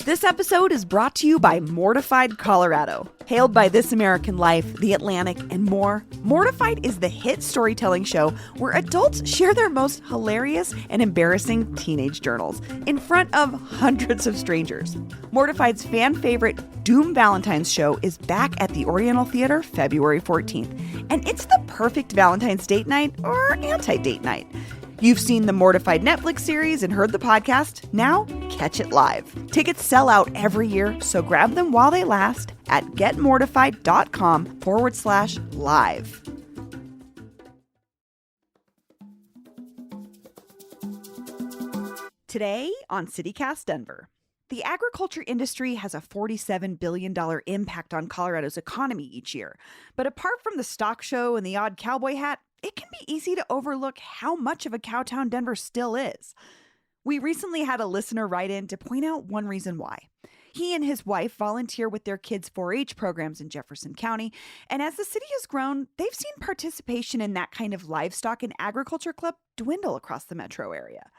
This episode is brought to you by Mortified Colorado. Hailed by This American Life, The Atlantic, and more, Mortified is the hit storytelling show where adults share their most hilarious and embarrassing teenage journals in front of hundreds of strangers. Mortified's fan favorite Doom Valentine's show is back at the Oriental Theater February 14th, and it's the perfect Valentine's date night or anti-date night. You've seen the Mortified Netflix series and heard the podcast. Now, catch it live. Tickets sell out every year, so grab them while they last at getmortified.com/live. Today on CityCast Denver. The agriculture industry has a $47 billion impact on Colorado's economy each year. But apart from the stock show and the odd cowboy hat, it can be easy to overlook how much of a cowtown Denver still is. We recently had a listener write in to point out one reason why. He and his wife volunteer with their kids' 4-H programs in Jefferson County, and as the city has grown, they've seen participation in that kind of livestock and agriculture club dwindle across the metro area.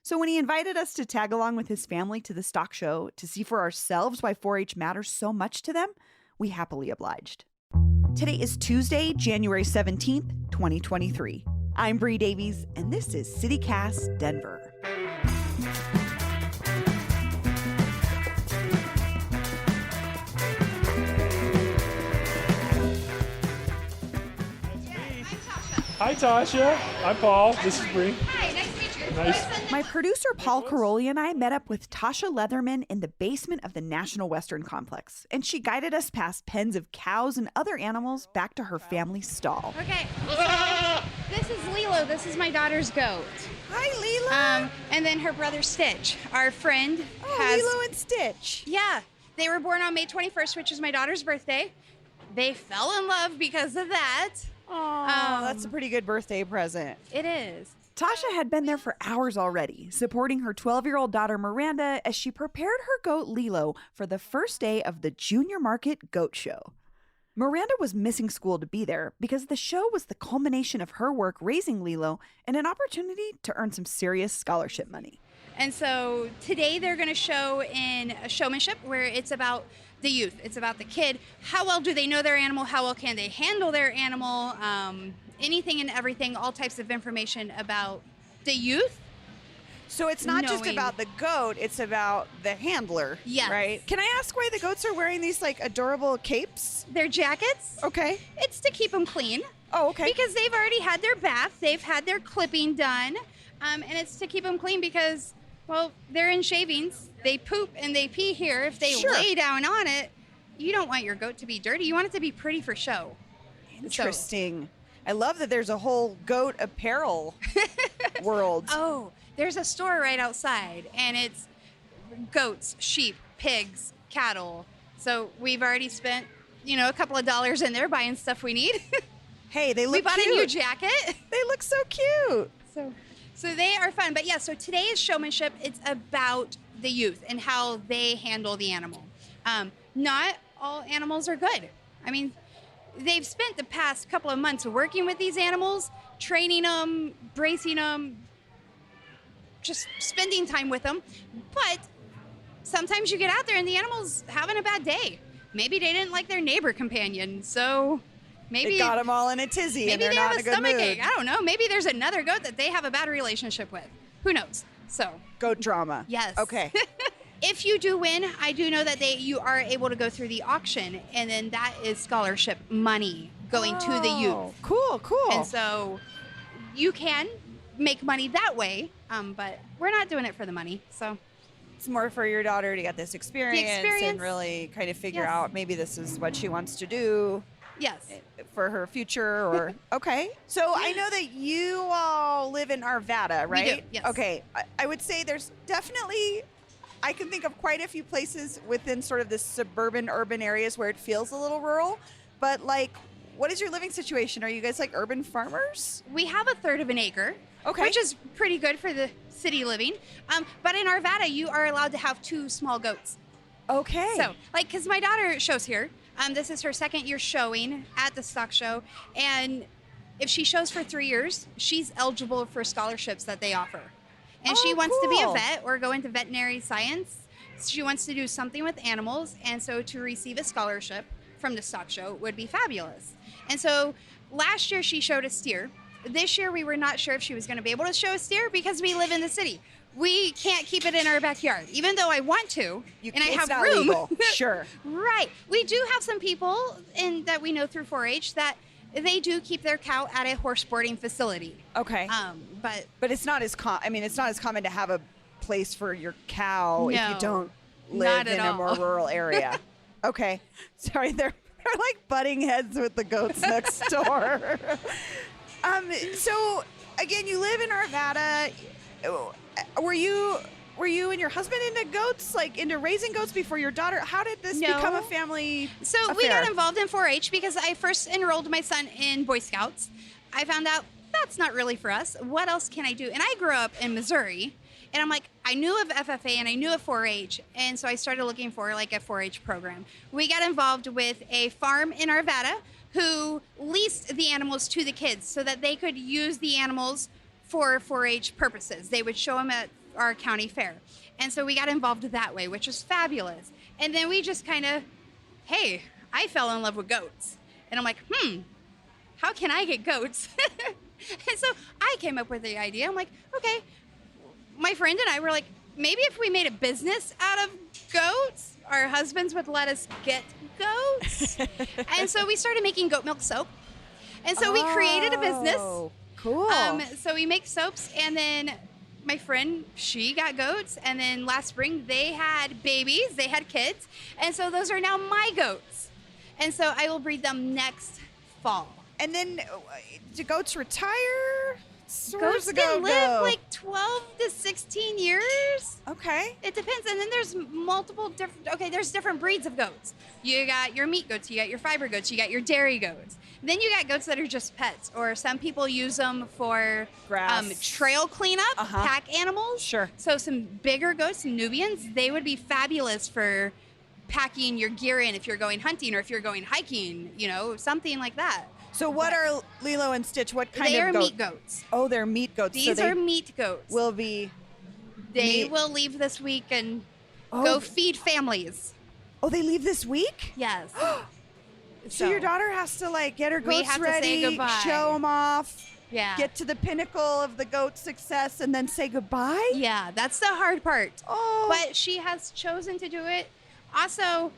So when he invited us to tag along with his family to the stock show to see for ourselves why 4-H matters so much to them, we happily obliged. Today is Tuesday, January 17th, 2023. I'm Bree Davies, and this is CityCast Denver. Hi, Tasha. I'm Paul. This is Bree. Hi, nice to meet you. Nice. My producer Paul Caroli and I met up with Tasha Leatherman in the basement of the National Western Complex, and she guided us past pens of cows and other animals back to her family's stall. Okay, so this is Lilo. This is my daughter's goat. Hi, Lila. And then her brother Stitch. Our friend Lilo and Stitch. Yeah, they were born on May 21st, which is my daughter's birthday. They fell in love because of that. Oh, that's a pretty good birthday present. It is. Tasha had been there for hours already, supporting her 12-year-old daughter Miranda as she prepared her goat Lilo for the first day of the Junior Market Goat Show. Miranda was missing school to be there because the show was the culmination of her work raising Lilo and an opportunity to earn some serious scholarship money. And so today they're going to show in a showmanship where it's about the youth. It's about the kid. How well do they know their animal? How well can they handle their animal? Anything and everything, all types of information about the youth. So it's not just Knowing- about the goat, it's about the handler, Yes. right? Can I ask why the goats are wearing these like adorable capes? Their jackets, Okay. it's to keep them clean. Oh, okay. Because they've already had their bath, they've had their clipping done, and it's to keep them clean because, well, they're in shavings. They poop and they pee here. If they Sure. lay down on it, you don't want your goat to be dirty. You want it to be pretty for show. Interesting. I love that there's a whole goat apparel world. Oh, there's a store right outside, and it's goats, sheep, pigs, cattle. So we've already spent, a couple of dollars in there buying stuff we need. Hey, they look We bought cute. a new jacket. They look so cute. So they are fun. But yeah, so today is showmanship. It's about the youth and how they handle the animal. Not all animals are good. I mean, they've spent the past couple of months working with these animals, training them, bracing them, just spending time with them. But sometimes you get out there and the animal's having a bad day. Maybe they didn't like their neighbor companion, so maybe It got them all in a tizzy and maybe they're they not have in a a good stomach mood. ache. I don't know. Maybe there's another goat that they have a bad relationship with. Who knows? So Goat drama. yes. Okay. If you do win, I do know that you are able to go through the auction, and then that is scholarship money going to the youth. Cool. And so you can make money that way, but we're not doing it for the money. So It's more for your daughter to get this experience, and experience. really kind of figure Yes. out maybe this is what she wants to do yes, for her future or okay. So I know that you all live in Arvada, right? do, yes. Okay. I would say there's definitely I can think of quite a few places within sort of the suburban urban areas where it feels a little rural, but like what is your living situation? Are you guys like urban farmers? we have a third of an acre, Okay. which is pretty good for the city living. But in Arvada, you are allowed to have 2 small goats. Okay. So, because my daughter shows here. This is her second year showing at the stock show. And if she shows for 3 years, she's eligible for scholarships that they offer. And she Oh, wants to be a cool. vet or go into veterinary science. She wants to do something with animals, and so to receive a scholarship from the stock show would be fabulous. And so last year she showed a steer. This year we were not sure if she was going to be able to show a steer because we live in the city. We can't keep it in our backyard, even though I want to, and I have not room. legal. Sure. Right. We do have some people that we know through 4-H that they do keep their cow at a horse boarding facility. Okay. But it's not as it's not as common to have a place for your cow if you No, don't not live at in a more all. rural area. Okay. Sorry, they're like butting heads with the goats next door. So again, you live in Arvada. Were you and your husband into goats, like into raising goats before your daughter? How did this No. become a family So affair? we got involved in 4-H because I first enrolled my son in Boy Scouts. I found out that's not really for us. What else can I do? And I grew up in Missouri, and I'm like, I knew of FFA and I knew of 4-H, and so I started looking for like a 4-H program. We got involved with a farm in Arvada who leased the animals to the kids so that they could use the animals for 4-H purposes. They would show them at our county fair. And so we got involved that way, which was fabulous. And then we just kind of, hey, I fell in love with goats. And I'm like, how can I get goats? And so I came up with the idea. I'm like, okay. My friend and I were like, maybe if we made a business out of goats, our husbands would let us get goats. And so we started making goat milk soap. And so we created a business. Cool. So we make soaps, and then my friend, she got goats, and then last spring they had babies, they had kids, and so those are now my goats. And so I will breed them next fall. And then do goats retire? Goats can live like 12 to 16 years. Okay. It depends. And then there's there's different breeds of goats. You got your meat goats, you got your fiber goats, you got your dairy goats. Then you got goats that are just pets, or some people use them for Grass. trail cleanup, pack animals. Sure. So some bigger goats, some Nubians, they would be fabulous for packing your gear in if you're going hunting or if you're going hiking, something like that. So what are Lilo and Stitch? What kind They of are goat? meat goats. Oh, they're meat goats. These so they are meat goats. will be. They meat. will leave this week and Oh. go feed families. Oh, they leave this week? Yes. So your daughter has to like get her We goats have to say ready, goodbye. show them off, Yeah. get to the pinnacle of the goat success, and then say goodbye? Yeah, that's the hard part. Oh. But she has chosen to do it. Also,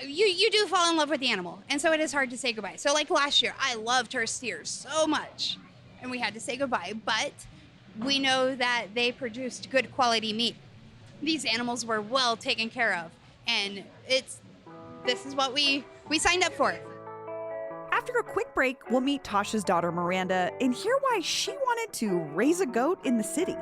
you do fall in love with the animal, and so it is hard to say goodbye. So like last year, I loved her steers so much, and we had to say goodbye, but we know that they produced good quality meat. These animals were well taken care of, and this is what we signed up for. After a quick break, we'll meet Tasha's daughter Miranda and hear why she wanted to raise a goat in the city.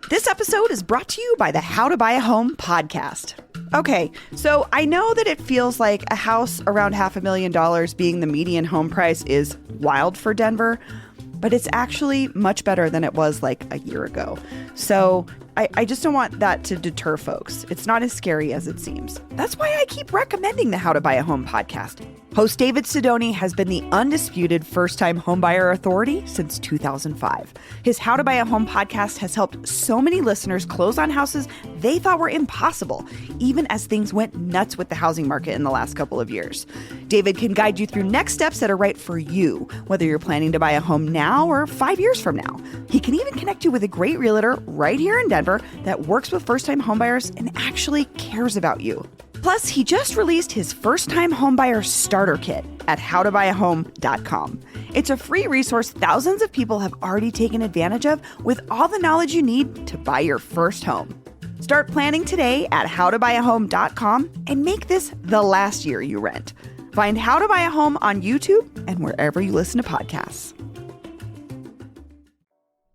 This episode is brought to you by the How to Buy a Home podcast. Okay, so I know that it feels like a house around $500,000 being the median home price is wild for Denver, but it's actually much better than it was like a year ago. So I just don't want that to deter folks. It's not as scary as it seems. That's why I keep recommending the How to Buy a Home podcast. Host David Sidoni has been the undisputed first-time homebuyer authority since 2005. His How to Buy a Home podcast has helped so many listeners close on houses they thought were impossible, even as things went nuts with the housing market in the last couple of years. David can guide you through next steps that are right for you, whether you're planning to buy a home now or 5 years from now. He can even connect you with a great realtor right here in Denver that works with first-time homebuyers and actually cares about you. Plus, he just released his first-time homebuyer starter kit at howtobuyahome.com. It's a free resource thousands of people have already taken advantage of with all the knowledge you need to buy your first home. Start planning today at howtobuyahome.com and make this the last year you rent. Find How to Buy a Home on YouTube and wherever you listen to podcasts.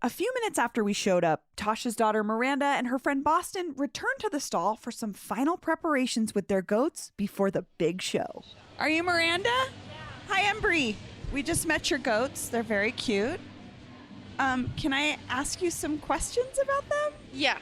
A few minutes after we showed up, Tasha's daughter Miranda and her friend Boston returned to the stall for some final preparations with their goats before the big show. Are you Miranda? Yeah. Hi, I'm Bree. We just met your goats. They're very cute. Can I ask you some questions about them? Yeah.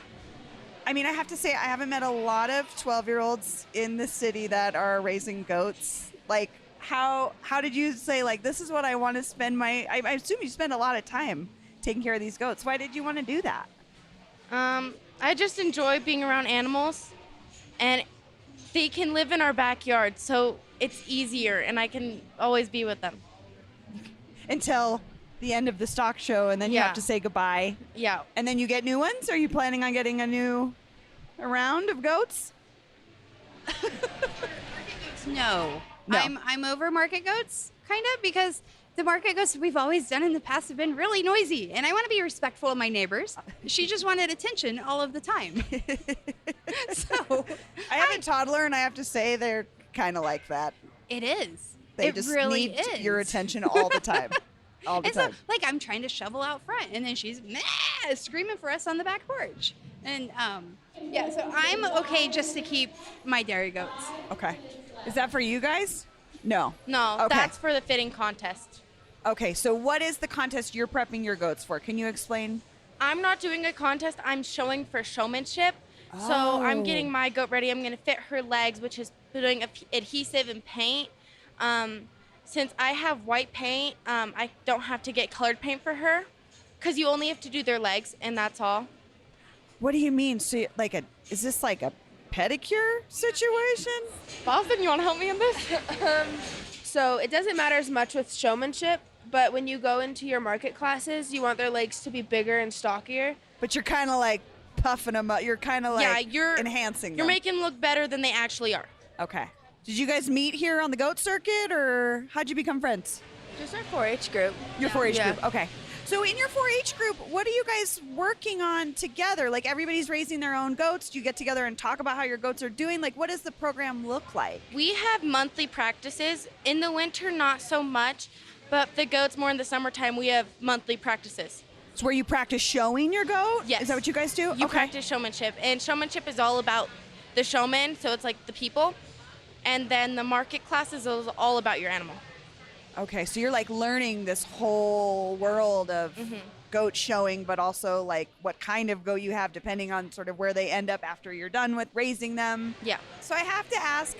I mean, I have to say, I haven't met a lot of 12-year-olds in the city that are raising goats. Like, how did you say, like, this is what I want to spend I assume you spend a lot of time taking care of these goats. Why did you want to do that? I just enjoy being around animals, and they can live in our backyard, so it's easier, and I can always be with them. Until the end of the stock show, and then you Yeah. have to say goodbye. Yeah. And then you get new ones? Are you planning on getting a round of goats? No. No. I'm over market goats, kind of, because the market goats we've always done in the past have been really noisy, and I want to be respectful of my neighbors. She just wanted attention all of the time. So I have a toddler, and I have to say they're kind of like that. it is. They it just really need is. your attention all the time. All the And so, time. like, I'm trying to shovel out front, and then she's screaming for us on the back porch. And yeah, so I'm okay just to keep my dairy goats. Okay. Is that for you guys? No. No, Okay. that's for the fitting contest. Okay, so what is the contest you're prepping your goats for? Can you explain? I'm not doing a contest. I'm showing for showmanship. So I'm getting my goat ready. I'm going to fit her legs, which is putting adhesive and paint. Since I have white paint, I don't have to get colored paint for her because you only have to do their legs, and that's all. What do you mean? So, is this like a pedicure situation? Boston, you want to help me on this? So it doesn't matter as much with showmanship, but when you go into your market classes, you want their legs to be bigger and stockier. But you're kind of like puffing them up. You're kind of like Yeah, you're enhancing You're them. making them look better than they actually are. Okay. Did you guys meet here on the goat circuit, or how'd you become friends? Just our 4-H group. Your 4-H Yeah. group. Okay. So in your 4-H group, what are you guys working on together? Like, everybody's raising their own goats. Do you get together and talk about how your goats are doing? Like, what does the program look like? We have monthly practices. In the winter, not so much, but the goats more in the summertime, we have monthly practices. It's where you practice showing your goat? Yes. Is that what you guys do? You practice showmanship, and showmanship is all about the showman, so it's like the people. And then the market classes is all about your animal. Okay, so you're like learning this whole world of goat showing, but also like what kind of goat you have depending on sort of where they end up after you're done with raising them. Yeah. So I have to ask,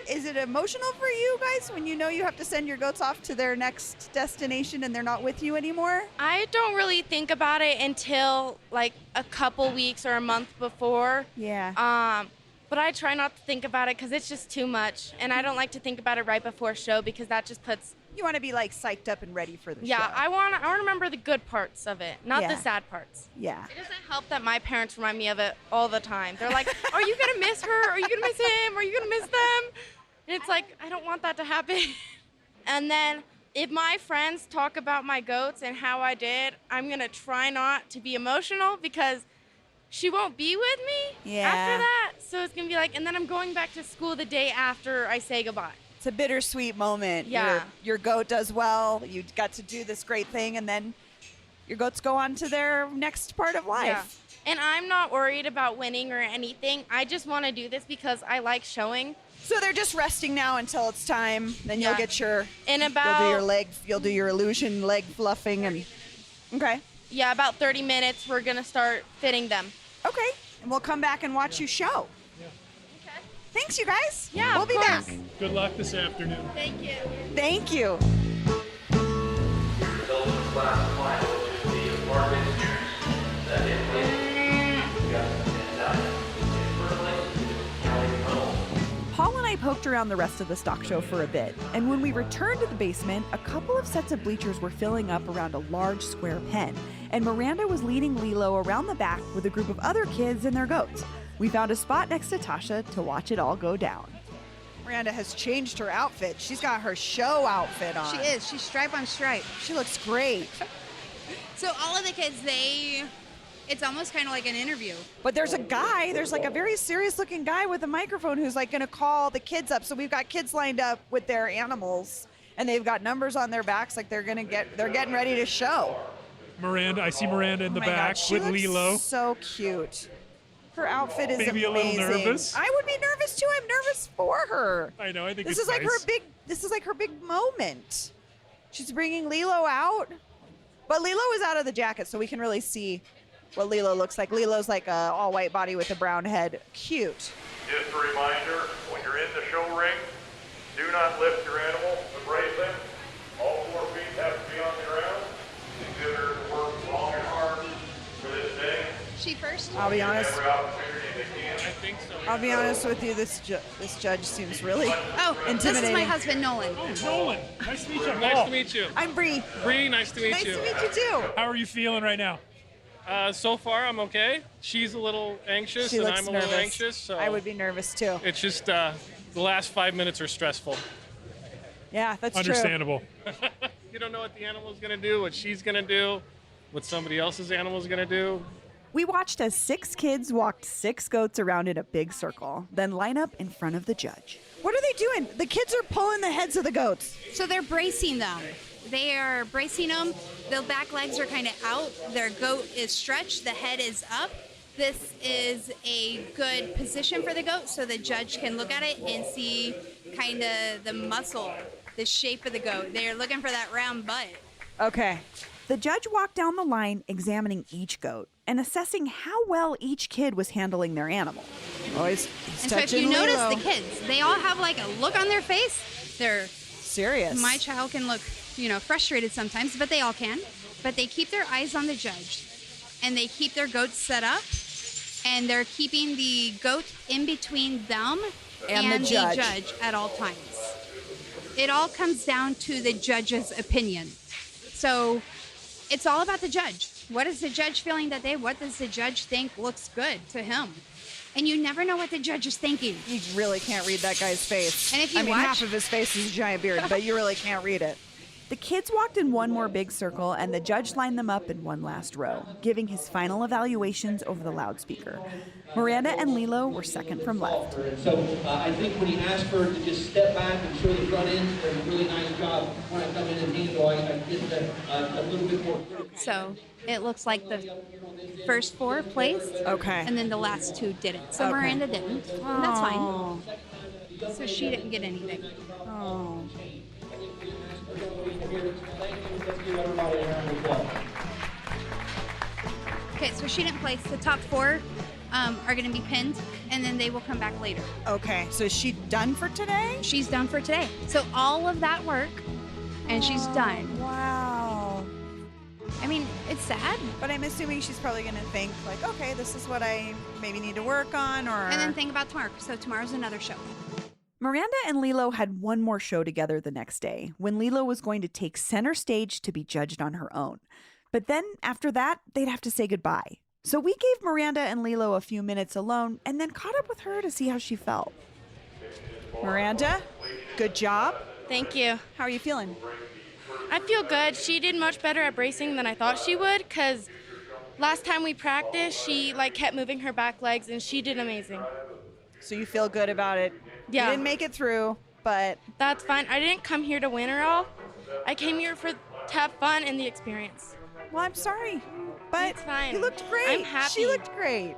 is it emotional for you guys when you know you have to send your goats off to their next destination and they're not with you anymore? I don't really think about it until like a couple weeks or a month before. Yeah. But I try not to think about it because it's just too much. And I don't like to think about it right before show because that just puts, You want to be like psyched up and ready for the show. yeah, I want to remember the good parts of it, not Yeah. the sad parts. Yeah. It doesn't help that my parents remind me of it all the time. They're like, are you going to miss her? Are you going to miss him? Are you going to miss them? And it's like, I don't want that to happen. And then if my friends talk about my goats and how I did, I'm going to try not to be emotional because she won't be with me Yeah. after that. So it's going to be like, and then I'm going back to school the day after I say goodbye. It's a bittersweet moment. Yeah. Your goat does well. You got to do this great thing, and then your goats go on to their next part of life. Yeah. And I'm not worried about winning or anything. I just want to do this because I like showing. So they're just resting now until it's time. Then you'll Yeah. get your In you'll about do your illusion leg fluffing and okay. about 30 minutes, we're going to start fitting them. Okay. And we'll come back and watch you show. Yeah. Thanks, you guys. Yeah, we'll of be course. back. Good luck this afternoon. Thank you. Thank you. Results of class final to the apartment students that did win. We got 10,000. In first place, Kelly Huddle. Paul and I poked around the rest of the stock show for a bit, and when we returned to the basement, a couple of sets of bleachers were filling up around a large square pen, and Miranda was leading Lilo around the back with a group of other kids and their goats. We found a spot next to Tasha to watch it all go down. Miranda has changed her outfit. She's got her show outfit on. She is. She's stripe on stripe. She looks great. So all of the kids, it's almost kind of like an interview. But there's like a very serious looking guy with a microphone who's like going to call the kids up. So we've got kids lined up with their animals and they've got numbers on their backs like they're getting ready to show. Miranda, I see Miranda in the Oh my God, back she with looks Lilo. so cute. Her outfit is Maybe a amazing. little nervous? I would be nervous too. I'm nervous for her. I know. I think This it's is like nice. her big moment. She's bringing Lilo out. But Lilo is out of the jacket, so we can really see what Lilo looks like. Lilo's like a all white body with a brown head. Cute. Just a reminder, when you're in the show ring, do not lift your animal to brace them. All 4 feet have to be on the ground. The exhibitor She first? I'll be honest. I think so. I'll be honest with you. This judge seems really Oh, this is intimidating. my husband, Nolan. Nolan, nice to meet you. Nice Paul. to meet you. I'm Bree. Bree, nice to meet Nice you. to meet you too. How are you feeling right now? So far, I'm okay. She's a little anxious, She and looks I'm a nervous. little anxious. So I would be nervous too. It's just the last 5 minutes are stressful. Yeah, that's true. Understandable. You don't know what the animal's gonna do, what she's gonna do, what somebody else's animal's gonna do. We watched as 6 kids walked 6 goats around in a big circle, then line up in front of the judge. What are they doing? The kids are pulling the heads of the goats. So they're bracing them. They are bracing them. The back legs are kind of out. Their goat is stretched. The head is up. This is a good position for the goat so the judge can look at it and see kind of the muscle, the shape of the goat. They're looking for that round butt. Okay. The judge walked down the line examining each goat and assessing how well each kid was handling their animal. Oh, he's And so if you touching notice Lilo. the kids, they all have like a look on their face. They're Serious. My child can look, frustrated sometimes, but they all can. But they keep their eyes on the judge, and they keep their goats set up, and they're keeping the goat in between them And the judge. at all times. It all comes down to the judge's opinion. So it's all about the judge. What is the judge feeling that day? What does the judge think looks good to him? And you never know what the judge is thinking. You really can't read that guy's face. And if you I mean, watch- half of his face is a giant beard, but you really can't read it. The kids walked in one more big circle, and the judge lined them up in one last row, giving his final evaluations over the loudspeaker. Miranda and Lilo were second from left. So I think when he asked her to just step back and show the front end, did a really nice job. When I come in and handle, I get a little bit more clear. So it looks like the first 4 placed. Okay. And then the last 2 didn't. So Okay. Miranda didn't. And that's Oh. fine. So she didn't get anything. Oh. Okay, so she didn't place. The top 4 are going to be pinned, and then they will come back later. Okay, so is she done for today? She's done for today. So all of that work, and she's done. Wow. I mean, it's sad. But I'm assuming she's probably going to think, like, okay, this is what I maybe need to work on, or... And then think about tomorrow. So tomorrow's another show. Miranda and Lilo had one more show together the next day, when Lilo was going to take center stage to be judged on her own. But then, after that, they'd have to say goodbye. So we gave Miranda and Lilo a few minutes alone and then caught up with her to see how she felt. Miranda, good job. Thank you. How are you feeling? I feel good. She did much better at bracing than I thought she would, because last time we practiced, she kept moving her back legs, and she did amazing. So you feel good about it? Yeah. You didn't make it through, but That's fine. I didn't come here to win at all. I came here to have fun and the experience. well, I'm sorry. But It's fine. you looked great. I'm happy. She looked great.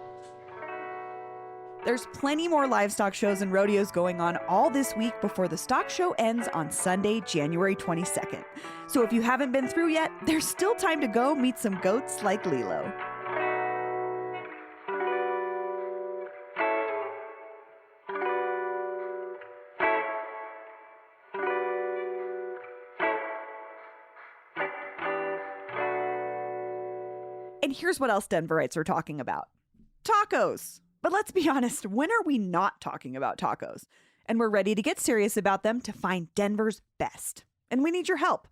There's plenty more livestock shows and rodeos going on all this week before the stock show ends on Sunday, January 22nd. So if you haven't been through yet, there's still time to go meet some goats like Lilo. And here's what else Denverites are talking about. Tacos. But let's be honest, when are we not talking about tacos? And we're ready to get serious about them to find Denver's best. And we need your help.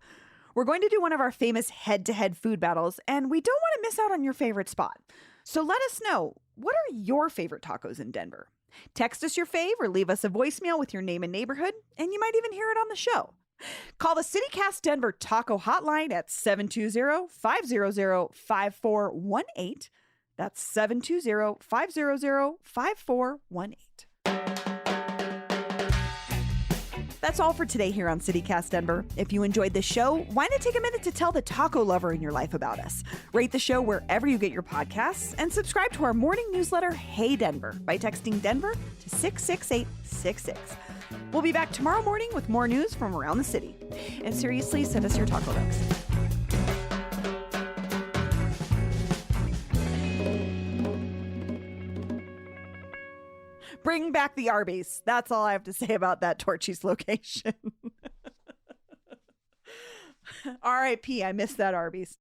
We're going to do one of our famous head-to-head food battles, and we don't want to miss out on your favorite spot. So let us know, what are your favorite tacos in Denver? Text us your fave or leave us a voicemail with your name and neighborhood, and you might even hear it on the show. Call the CityCast Denver Taco Hotline at 720-500-5418. That's 720-500-5418. That's all for today here on CityCast Denver. If you enjoyed this show, why not take a minute to tell the taco lover in your life about us? Rate the show wherever you get your podcasts and subscribe to our morning newsletter, Hey Denver, by texting Denver to 66866. We'll be back tomorrow morning with more news from around the city. And seriously, send us your taco recs. Bring back the Arby's. That's all I have to say about that Torchy's location. R.I.P. I miss that Arby's.